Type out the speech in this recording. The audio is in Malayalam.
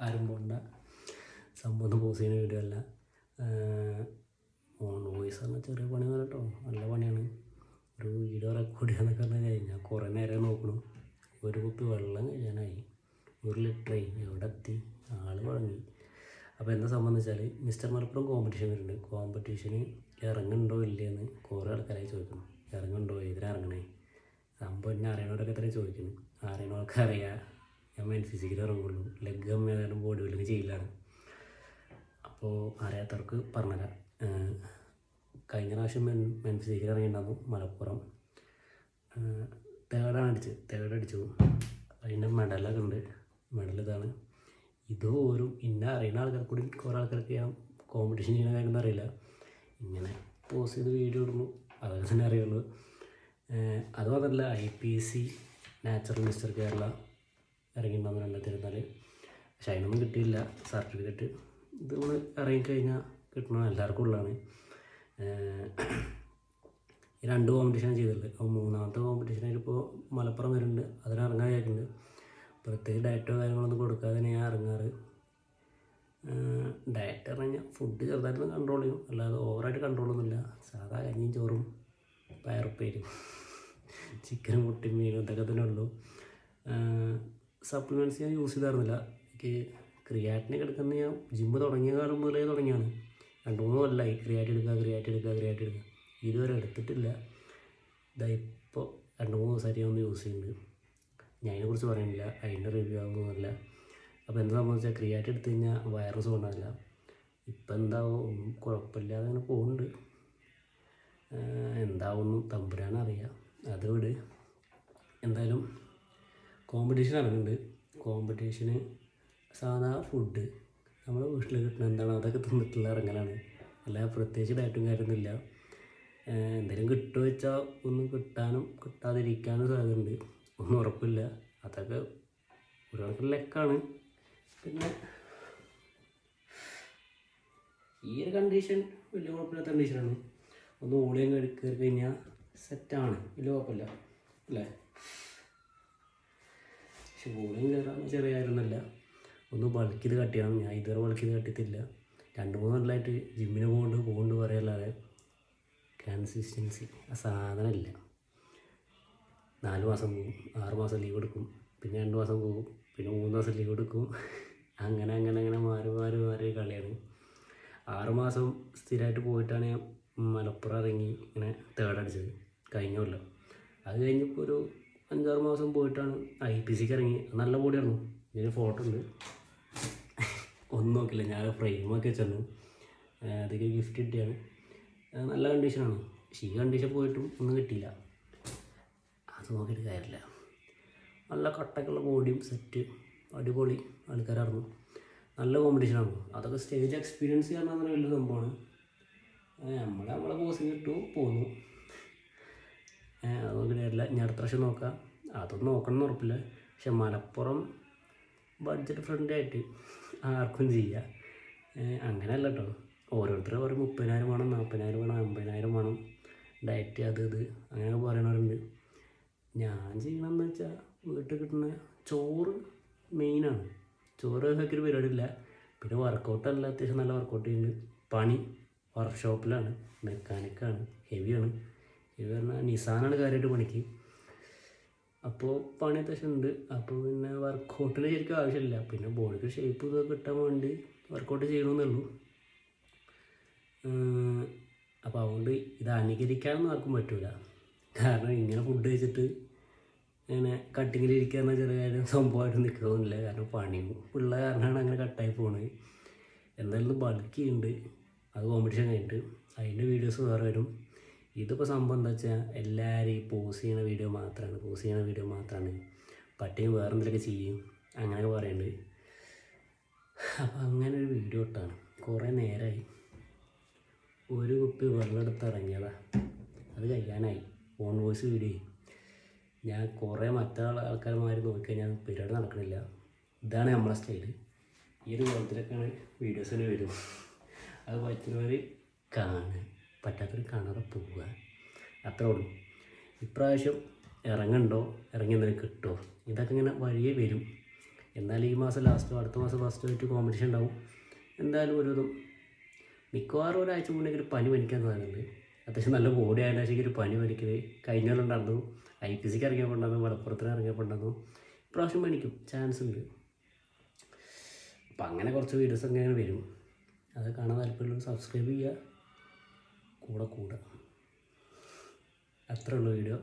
ആരും പോണ്ട. സംഭവം പോസ് ചെയ്യുന്ന വീഡിയോ അല്ല. ഓൺ വോയിസ് പറഞ്ഞാൽ ചെറിയ പണിയാണ് കേട്ടോ, നല്ല പണിയാണ്. ഒരു വീഡിയോ റെക്കോർഡ് ചെയ്യാന്നൊക്കെ പറഞ്ഞു കഴിഞ്ഞാൽ കുറേ നേരം നോക്കണം. ഒരു കുപ്പി വെള്ളം കഴിയാനായി, 1 ലിറ്ററായി, എവിടെ എത്തി, ആൾ കുഴങ്ങി. അപ്പോൾ എന്താ സംഭവം എന്ന് വെച്ചാൽ, മിസ്റ്റർ മലപ്പുറം കോമ്പറ്റീഷൻ വരുന്നുണ്ട്. കോമ്പറ്റീഷന് ഇറങ്ങുന്നുണ്ടോ ഇല്ലയെന്ന് കുറേ ആൾക്കാരായി ചോദിക്കണം. ഇറങ്ങുന്നുണ്ടോ, ഇതിന് ഇറങ്ങണേ. സംഭവം എന്നെ അറിയണവരൊക്കെ തന്നെ ചോദിക്കുന്നു. അറിയണവർക്ക് അറിയാം, ഞാൻ മെൻ ഫിസിക്കൽ ഇറങ്ങുള്ളൂ, ലെഗ് കമ്മിയായാലും ബോഡി ബിൽഡിങ് ചെയ്യില്ലാണ്. അപ്പോൾ അറിയാത്തവർക്ക് പറഞ്ഞുതരാം. കഴിഞ്ഞ പ്രാവശ്യം മെൻ ഫിസിക്കൽ ഇറങ്ങിയിട്ടുണ്ടാകും മലപ്പുറം. തേർഡ് അടിച്ചു. അതിൻ്റെ മെഡലൊക്കെ ഉണ്ട്. മെഡൽ ഇതാണ്. ഇതോരും ഇന്നെ അറിയുന്ന ആൾക്കാർ കൂടി കുറേ ആൾക്കാർക്ക് ഞാൻ കോമ്പറ്റീഷൻ ചെയ്യുന്ന കാര്യമൊന്നും അറിയില്ല. ഇങ്ങനെ പോസ്റ്റ് ചെയ്ത് വീഡിയോ ഇടുന്നു, അതൊക്കെ തന്നെ അറിയുള്ളൂ. അത് മാത്രമല്ല, IPC നാച്ചുറൽ മിസ്റ്റർ കേരള ഇറങ്ങിയിട്ടുണ്ടാകുന്ന 2024. പക്ഷെ അതിനൊന്നും കിട്ടിയില്ല സർട്ടിഫിക്കറ്റ്. ഇത് നമ്മൾ ഇറങ്ങിക്കഴിഞ്ഞാൽ കിട്ടണം, എല്ലാവർക്കും ഉള്ളതാണ്. ഈ 2 കോമ്പറ്റീഷനാണ് ചെയ്തിട്ടുള്ളത്. അപ്പോൾ 3ാമത്തെ കോമ്പറ്റീഷനായിട്ട് ഇപ്പോൾ മലപ്പുറം വരുന്നുണ്ട്. അതിനിറങ്ങാൻ വിചാരിക്കുന്നുണ്ട്. പ്രത്യേകിച്ച് ഡയറ്റോ കാര്യങ്ങളൊന്നും കൊടുക്കാതെ തന്നെ ഞാൻ ഇറങ്ങാറ്. ഡയറ്റ് പറഞ്ഞു കഴിഞ്ഞാൽ ഫുഡ് ചെറുതായിട്ടൊന്ന് കൺട്രോൾ ചെയ്യും, അല്ലാതെ ഓവറായിട്ട് കൺട്രോളൊന്നുമില്ല. സാധാ കഞ്ഞിയും ചോറും പയറുപ്പേരും ചിക്കനും മുട്ടയും മീനും ഇതൊക്കെ തന്നെ ഉള്ളൂ. സപ്ലിമെൻറ്റ്സ് ഞാൻ യൂസ് ചെയ്തായിരുന്നില്ല. എനിക്ക് ക്രിയാറ്റിനൊക്കെ എടുക്കുന്നത് ഞാൻ ജിമ്മ് തുടങ്ങിയ കാലം മുതലേ തുടങ്ങിയാണ്. 2-3 കൊല്ലമായി ക്രിയാറ്റ് എടുക്കുക. ഇതുവരെ എടുത്തിട്ടില്ല. ഇതാ ഇപ്പോൾ 2-3 ദിവസമായിട്ട് ഞാൻ ഒന്ന് യൂസ് ചെയ്യുന്നുണ്ട്. ഞാൻ അതിനെക്കുറിച്ച് പറയുന്നില്ല, അതിൻ്റെ റിവ്യൂ ആകുന്നതല്ല. അപ്പോൾ എന്താ സംഭവിച്ചാൽ, ക്രിയാറ്റ് എടുത്തു കഴിഞ്ഞാൽ വൈറസ് കൊണ്ടാവില്ല. ഇപ്പം എന്താവും, കുഴപ്പമില്ലാതെ അങ്ങനെ പോകുന്നുണ്ട്. എന്താവുന്നു തമ്പുരാനറിയാം. അത് വിട്. എന്തായാലും കോമ്പറ്റീഷൻ ഇറങ്ങുന്നുണ്ട്. കോമ്പറ്റീഷന് സാധാ ഫുഡ് നമ്മൾ വീട്ടിൽ കിട്ടുന്ന എന്താണോ അതൊക്കെ തിന്നിട്ടുള്ള ഇറങ്ങലാണ്. അല്ലാതെ പ്രത്യേകിച്ച് ഡയറ്റും കാര്യമൊന്നുമില്ല. എന്തെങ്കിലും കിട്ടുമോ വെച്ചാൽ ഒന്നും കിട്ടാനും കിട്ടാതിരിക്കാനും സാധ്യതയുണ്ട്, ഒന്നും ഉറപ്പില്ല. അതൊക്കെ ഒരു കണക്കിന് ലെക്കാണ്. പിന്നെ ഈ ഒരു കണ്ടീഷൻ വലിയ കുഴപ്പമില്ലാത്ത കണ്ടീഷനാണ്. ഒന്ന് ഓളിയും കയറി കഴിഞ്ഞാൽ സെറ്റാണ്, വലിയ കുഴപ്പമില്ല അല്ലേ. പക്ഷെ ഓളിയും കയറാൻ ചെറിയ കാര്യമൊന്നുമല്ല. ഒന്ന് ബൾക്ക് ചെയ്ത് കട്ട് ചെയ്യണം. ഞാൻ ഇതുവരെ ബൾക്ക് ചെയ്ത് കട്ടിയത്തില്ല. 2-3 കൊല്ലമായിട്ട് ജിമ്മിന് പോകുന്നുണ്ട് പറയല്ലാതെ കൺസിസ്റ്റൻസി ആ സാധനമില്ല. 4 മാസം പോകും, 6 മാസം ലീവ് എടുക്കും, പിന്നെ 2 മാസം പോകും, പിന്നെ 3 മാസം ലീവ് എടുക്കും. അങ്ങനെ മാറി കളിയാണ്. 6 മാസം സ്ഥിരമായിട്ട് പോയിട്ടാണ് ഞാൻ മലപ്പുറം ഇറങ്ങി ഇങ്ങനെ തേർഡ് അടിച്ചത് കഴിഞ്ഞ കൊല്ലം. അത് കഴിഞ്ഞപ്പോൾ ഒരു 5-6 മാസം പോയിട്ടാണ് IPCക്ക് ഇറങ്ങി. നല്ല ബോഡിയായിരുന്നു. ഇതിന് ഫോട്ടോ ഉണ്ട്, ഒന്നും നോക്കില്ല, ഞാൻ ഫ്രെയിമൊക്കെ വെച്ചിരുന്നു. അതൊക്കെ ഗിഫ്റ്റ് കിട്ടിയാണ്. നല്ല കണ്ടീഷനാണ്. പക്ഷേ ഈ കണ്ടീഷൻ പോയിട്ടും ഒന്നും കിട്ടിയില്ല. അത് നോക്കിയിട്ട് കാര്യമില്ല. നല്ല കട്ടക്കുള്ള ബോഡിയും സെറ്റ്, അടിപൊളി ആൾക്കാരായിരുന്നു. നല്ല കോമ്പറ്റീഷനാണ്. അതൊക്കെ സ്റ്റേജ് എക്സ്പീരിയൻസ് ചെയ്യാൻ അങ്ങനെ വലിയ സംഭവമാണ്. നമ്മളെ പോസിങ് ഇട്ടു പോന്നു. അതൊന്നും കാര്യമില്ല. ഇനി അടുത്ത പ്രാവശ്യം നോക്കാം. അതൊന്നും നോക്കണം എന്ന് ഉറപ്പില്ല. പക്ഷെ മലപ്പുറം ബഡ്ജറ്റ് ഫ്രണ്ട്ലി ആയിട്ട് ആർക്കും ചെയ്യാം. അങ്ങനെയല്ല കേട്ടോ, ഓരോരുത്തർ പറയും 30,000 വേണം, 40,000 വേണം, 50,000 വേണം, ഡയറ്റ് അത് അങ്ങനെയൊക്കെ പറയണവരുണ്ട്. ഞാൻ ചെയ്യണമെന്ന് വെച്ചാൽ വീട്ടിൽ കിട്ടുന്ന ചോറ് മെയിനാണ്. ചോറ് ഒരു പരിപാടിയില്ല. പിന്നെ വർക്കൗട്ടല്ല, അത്യാവശ്യം നല്ല വർക്കൗട്ട് ചെയ്യുന്നുണ്ട്. പണി വർക്ക്ഷോപ്പിലാണ്, മെക്കാനിക്കാണ്, ഹെവിയാണ്. ഹെവി പറഞ്ഞാൽ നിസാനാണ് കാര്യമായിട്ട് പണിക്ക്. അപ്പോൾ പണി അത്യാവശ്യം ഉണ്ട്. അപ്പോൾ പിന്നെ വർക്കൗട്ടിന് ശരിക്കും ആവശ്യമില്ല. പിന്നെ ബോഡിക്ക് ഷേപ്പ് ഇതൊക്കെ കിട്ടാൻ വേണ്ടി വർക്കൗട്ട് ചെയ്യണമെന്നേ ഉള്ളൂ. അപ്പോൾ അതുകൊണ്ട് ഇത് അനുകരിക്കാനൊന്നും ആർക്കും പറ്റില്ല. കാരണം ഇങ്ങനെ ഫുഡ് കഴിച്ചിട്ട് ഇങ്ങനെ കട്ടിങ്ങിലിരിക്കുക എന്നാൽ ചെറിയ കാര്യം സംഭവമായിട്ട് നിൽക്കണമെന്നില്ല. കാരണം പണിയും ഉള്ള കാരണമാണ് അങ്ങനെ കട്ടായി പോകുന്നത്. എന്തായാലും ബൾക്ക് ചെയ്യുന്നുണ്ട്. അത് കോമ്പറ്റീഷൻ കഴിഞ്ഞിട്ട് അതിൻ്റെ വീഡിയോസ് വേറെ വരും. ഇതിപ്പോൾ സംഭവം എന്താ വെച്ചാൽ, എല്ലാവരും ഈ പോസ് ചെയ്യുന്ന വീഡിയോ മാത്രമാണ്. പട്ടിയും വേറെ എന്തെങ്കിലുമൊക്കെ ചെയ്യും അങ്ങനെയൊക്കെ പറയുന്നുണ്ട്. അപ്പോൾ അങ്ങനെ ഒരു വീഡിയോ ഇട്ടാണ്. കുറേ നേരമായി. ഒരു കുപ്പി വെള്ളം എടുത്ത് ഇറങ്ങിയതാണ്. അത് കഴിയാനായി. On voice video. ഞാൻ കുറേ ആൾക്കാർമാർ നോക്കിക്കഴിഞ്ഞാൽ പരിപാടി നടക്കണില്ല. ഇതാണ് നമ്മളെ സ്റ്റൈല്. ഈ ഒരു കോലത്തിലൊക്കെയാണ് വീഡിയോസിന് വരും. അത് പറ്റുന്നവർ കാണുക, പറ്റാത്തവർ കാണാതെ പോവുക, അത്രേ ഉള്ളൂ. ഇപ്രാവശ്യം ഇറങ്ങി എന്തെങ്കിലും കിട്ടുമോ, ഇതൊക്കെ ഇങ്ങനെ വഴിയേ വരും. എന്നാൽ ഈ മാസം ലാസ്റ്റോ അടുത്ത മാസം ഫസ്റ്റോ ആയിട്ട് കോമ്പറ്റീഷൻ ഉണ്ടാവും. എന്തായാലും ഒരു ഇതും മിക്കവാറും ഒരാഴ്ച മുന്നെങ്കിൽ പനി പനിക്കാൻ സാധ്യതയുണ്ട്. അത്യാവശ്യം നല്ല ബോഡി ആയതിനു ശേഷം ഒരു പനി പനിക്കൽ കഴിഞ്ഞാലുണ്ടായിരുന്നു. IPCക്ക് ഇറങ്ങിയപ്പോൾ ഉണ്ടായിരുന്നു, മലപ്പുറത്തിന് ഇറങ്ങിയപ്പോൾ ഉണ്ടായിരുന്നു. ഇപ്രാവശ്യം പനിക്കും ചാൻസ് ഉണ്ട്. അപ്പം അങ്ങനെ കുറച്ച് വീഡിയോസ് അങ്ങനെ വരും. അത് കാണാൻ താല്പര്യമുള്ളവർ സബ്സ്ക്രൈബ് ചെയ്യുക, കൂടെ അത്രേ ഉള്ളൂ വീഡിയോ.